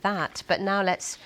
that. But now let's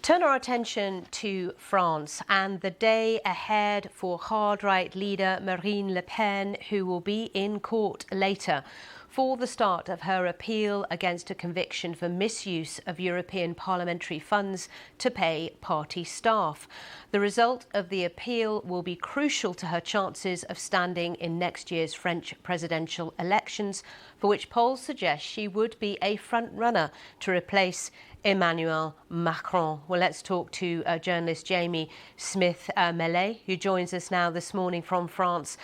turn our attention to France and the day ahead for hard-right leader Marine Le Pen, who will be in court later for the start of her appeal against a conviction for misuse of European parliamentary funds to pay party staff. The result of the appeal will be crucial to her chances of standing in next year's French presidential elections, for which polls suggest she would be a front-runner to replace Emmanuel Macron. Well, let's talk to journalist Jamie Smith-Maillet, who joins us now this morning from France,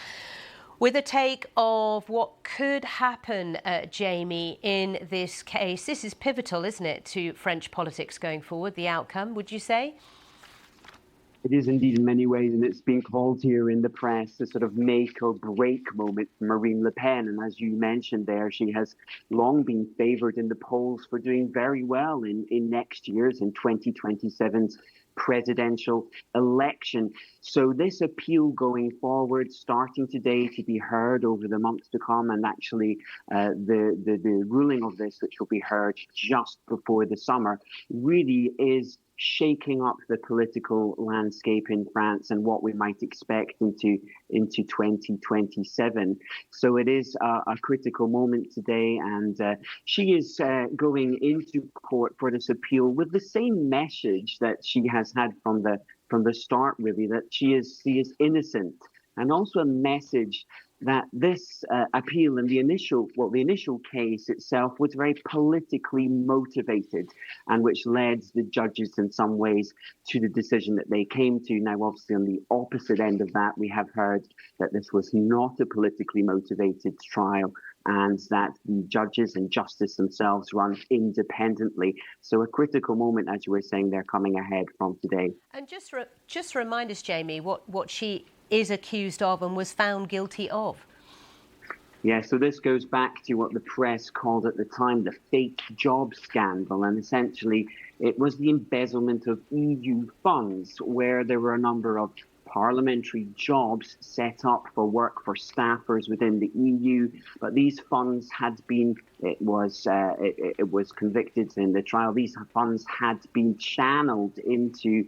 with a take of what could happen, Jamie, in this case. This is pivotal, isn't it, to French politics going forward, the outcome, would you say? It is indeed in many ways, and it's been called here in the press a sort of make or break moment for Marine Le Pen. And as you mentioned there, she has long been favoured in the polls for doing very well in next year's, in 2027's presidential election. So this appeal going forward, starting today to be heard over the months to come, and actually the ruling of this, which will be heard just before the summer, really is shaking up the political landscape in France and what we might expect into 2027. So it is a critical moment today, and she is going into court for this appeal with the same message that she has had from the start, really, that she is innocent, and also a message that this appeal and the initial case itself was very politically motivated, and which led the judges in some ways to the decision that they came to. Now, obviously, on the opposite end of that, we have heard that this was not a politically motivated trial, and that the judges and justice themselves run independently. So a critical moment, as you were saying, they're coming ahead from today. And just remind us, Jamie, what she is accused of and was found guilty of. Yeah, so this goes back to what the press called at the time the fake job scandal. And essentially, it was the embezzlement of EU funds, where there were a number of parliamentary jobs set up for work for staffers within the EU, but these funds had been, it was convicted in the trial, these funds had been channeled into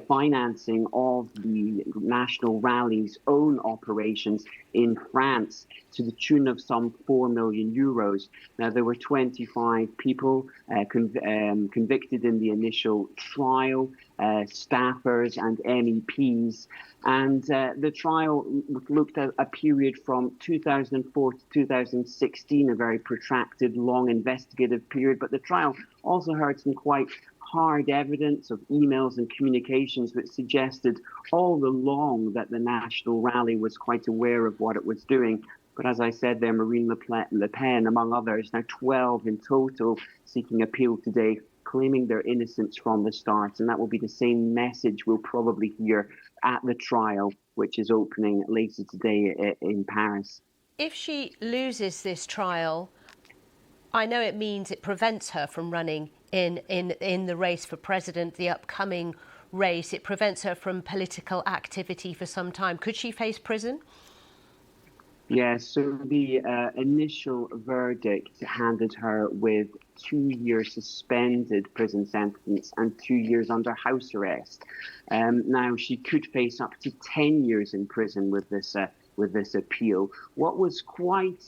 financing of the National Rally's own operations in France to the tune of some 4 million euros. Now, there were 25 people convicted in the initial trial, staffers and MEPs. And the trial looked at a period from 2004 to 2016, a very protracted, long investigative period. But the trial also heard some quite hard evidence of emails and communications which suggested all along that the National Rally was quite aware of what it was doing. But as I said there, Marine Le Pen, among others, now 12 in total, seeking appeal today, claiming their innocence from the start. And that will be the same message we'll probably hear at the trial, which is opening later today in Paris. If she loses this trial, I know it means it prevents her from running in the race for president, the upcoming race. It prevents her from political activity for some time. Could she face prison? Yes, so the initial verdict handed her with 2 years suspended prison sentence and 2 years under house arrest. Now, she could face up to 10 years in prison with this appeal. What was quite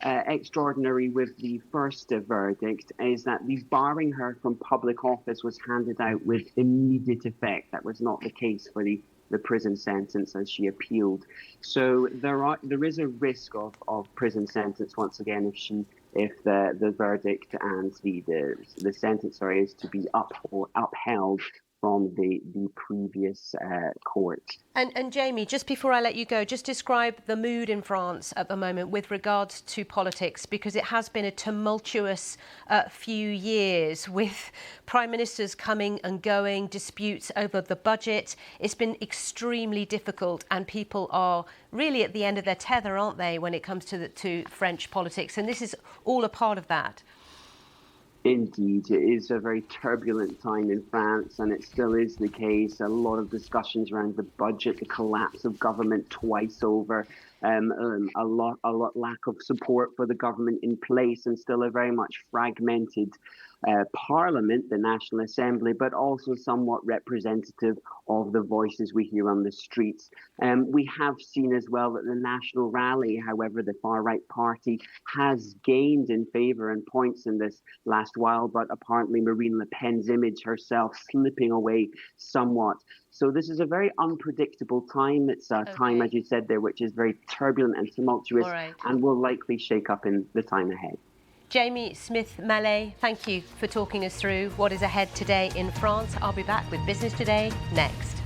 extraordinary with the first verdict is that the barring her from public office was handed out with immediate effect. That was not the case for the prison sentence as she appealed. So there is a risk of prison sentence once again if the verdict and the sentence is to be upheld from the previous court. And Jamie, just before I let you go, just describe the mood in France at the moment with regards to politics, because it has been a tumultuous few years with prime ministers coming and going, disputes over the budget. It's been extremely difficult, and people are really at the end of their tether, aren't they, when it comes to French politics? And this is all a part of that. Indeed, it is a very turbulent time in France, and it still is the case. A lot of discussions around the budget, the collapse of government twice over, a lot lack of support for the government in place, and still a very much fragmented Parliament, the National Assembly, but also somewhat representative of the voices we hear on the streets. We have seen as well that the National Rally, however, the far-right party, has gained in favour and points in this last while, but apparently Marine Le Pen's image herself slipping away somewhat. So this is a very unpredictable time. It's a time, as you said there, which is very turbulent and tumultuous, and will likely shake up in the time ahead. Jamie Smith-Maillet, thank you for talking us through what is ahead today in France. I'll be back with Business Today next.